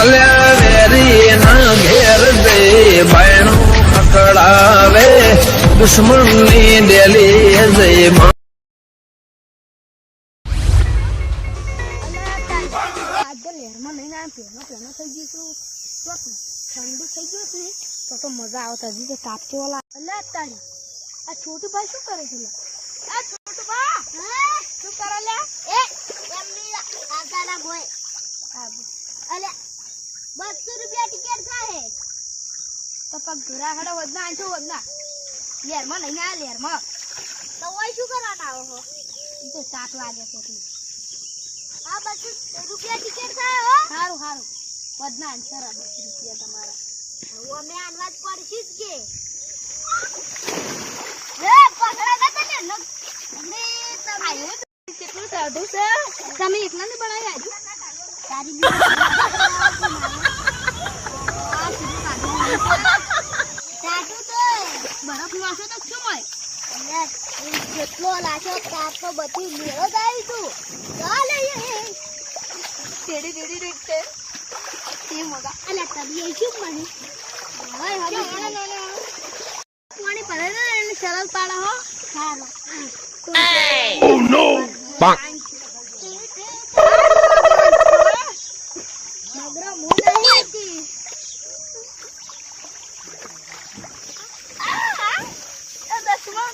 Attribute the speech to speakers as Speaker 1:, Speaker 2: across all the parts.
Speaker 1: અલ્યા વેરી ના ઘેર દે બાયણું ખકડાવે દુશ્મનની ડેલી જય માં
Speaker 2: ઠંડુ થઈ ગયું ને તો મજા આવતા હજી તો તાપતી વાળા એટલે તારી આ છોટુ ભાઈ શું કરે છે આ છોટુ ભા શું કરે લે એ એમની આગાના ભોય અલે 200 રૂપિયા ટિકિટ થાય તો પગ ઘરા હડા વધના આંચો વધના લેરમાં લઈને આ લેરમાં તો ઓય શું કરવાના આવો હો તો 7 વાગે છે એટલે આ 200 રૂપિયા ટિકિટ થાય હો સારું સારું વધના આન્સર 200 રૂપિયા તમારા वो मैं अनवाज पढ़ी के ए पकड़ा गया तने ने તમે કેટલું સાડું છે તમે એકલા ને બનાવી આજુ તારી સાડું તો બરફ નાસો તો શું હોય યાર કેટલો લાશો તાપ તો બધી મેળો જાય તું ચાલ એ તેડી તેડી રીટે તે મગા અલા તબી શું મને પાણી પડે ને એને સરળ પાડે હો સારું ઓ નો પાંક મગરા મુ નહીં હતી આ દસમા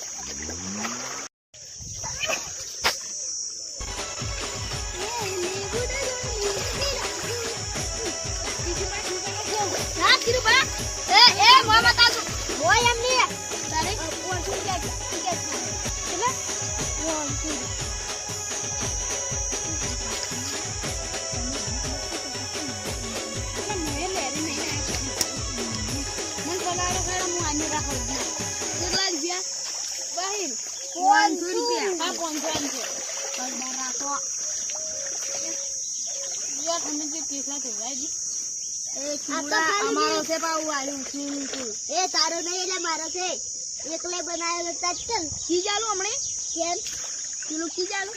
Speaker 2: તારો નહીં એટલે મારો છે એકલે બનાવેલો ચલ કી ચાલુ હમણે કેમ પેલું કી ચાલુ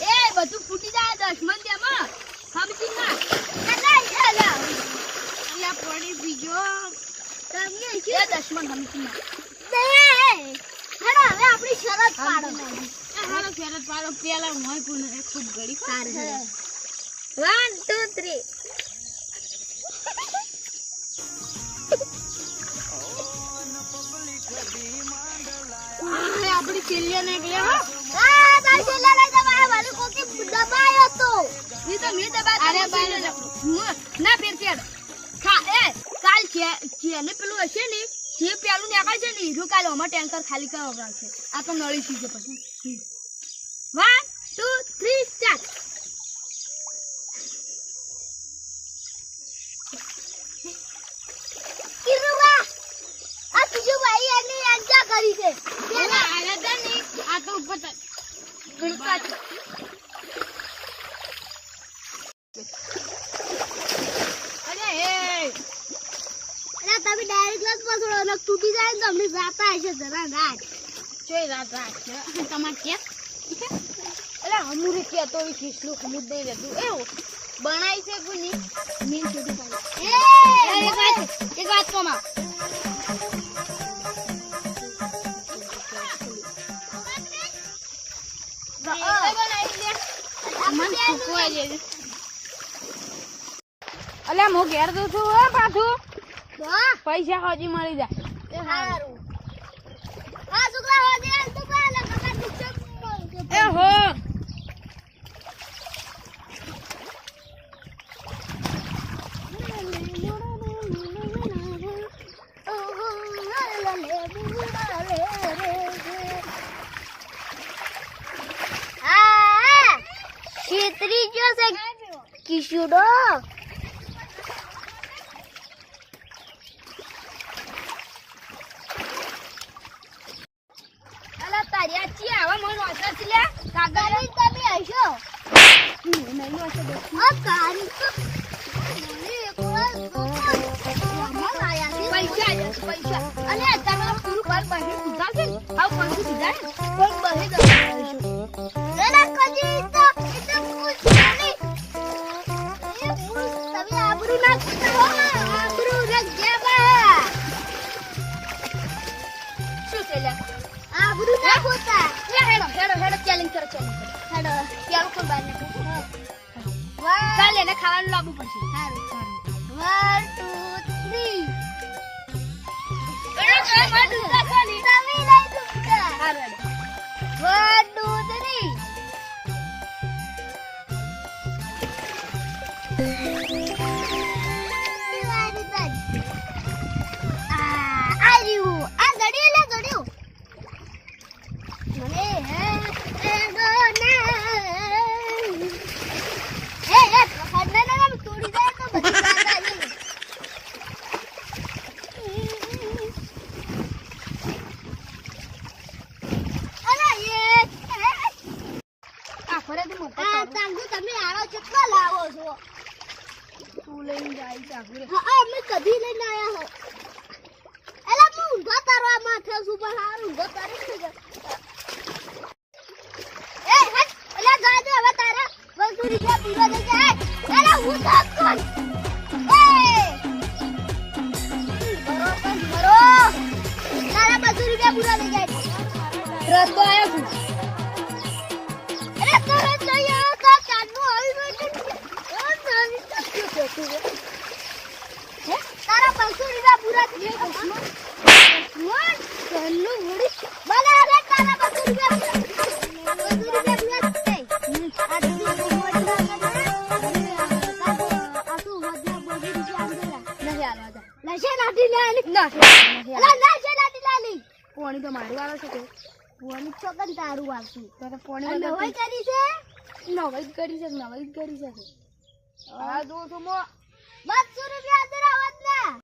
Speaker 2: એ બધું ફૂટી જાય દશમન તેમાં સમજી ના પડી બીજો તમે દશમન સમજી ના હવે આપણી શરત પાડો હાલો શરત પાડો પેલા મોય પૂને ખૂબ ગડી સારી 1 2 3 આપડી છેલ્લે ને ગયા હો તાર છેલ્લે લઈ તો મારા વાલી કોકી દબાયો તો ઈ તો મે દબા અરે બાય ના ફેર ખા એ કાલ છેલ્લે પેલું હશે ને જે પેલું નીકળે છે ને હીરો કાલે અમાર ટેન્કર ખાલી કરવા છે આ તો નળી સીજે પછી 1 2 3 સ્ટાર્ટ કિરુવા આ તુજો ભાઈ એની અંજા કરી છે પેલા આરાધા ની આ તો ઉપર ગણતા અરે એ અરે તમે ડાયરેક્ટ ક્લાસ પસડો ને તૂટી જાય ને તમને જાતા હશે જરા રાત જોઈ રાત તમાર કે અરે અમુરે કે તો ઈ કિસલું ખમુદ દઈ દેતું એવું બનાઈ છે કોની મીન છોડી પાડી એક વાત કોમા અલ્યા મો ઘેર તો છું હે પાછું પૈસા હોજી મળી જાય એ હારું હા સુકલા હોજી આલ તો કાલે કકા દીચો એ હો છેતરી જો છે કિશુડો અલા તારી ચી આવા મન ઓસર છે લે કાગળ તમે આશો નહીં ઓસર આ કારી તો મને એક વાર આમાં આયા છે પૈસા આયા છે પૈસા અને તમે પૂરું બાર બહાર સુધારશે આવ કોણ સુધારે કોણ બહાર જવાનું એલા કજી તો એકદમ પૂછ નહીં એ પૂછ તમે આબરૂ ના કરતા હો આબરૂ રખ બા શું છે લે આબરૂ ના હોતા લે હેડો ચેલેન્જ કરો હેડો ચાલો કોણ બહાર નીકળો ચાલે ને ખાવાનું લાવવું પડશે સારું 2 તમે આવો કેટલા લાવો છો તું લઈને જાય ચાકુ હા અમે કદી લઈને આયા હો એલા હું ઊંધો તારવા માથે છું પણ હારું ઊંધો તારી છે એ હટ એલા જા દે હવે તારા વસુરી કે પૂરા દે જાય એલા હું થાક કોણ બરો તારા 200 રૂપિયા પૂરા દે જાય રસ તો આયો છું અરે તરત જઈએ તો ચાંદનો આવી બેઠો હે તારા 200 રૂપિયા પૂરા થઈ ગયા મોન ચાંદનો વડી બલે અરે તારા 200 રૂપિયા પૂરા થઈ આ તું નશે લાટી લાલી ના લાલી પોણી તો મારું આવે છે પોણી ચોકન તારું આવશું તો પોણી નવાઈ કરી છે નવાઈ કરી છે આ જો તો 200 રૂપિયા અંદર આવવા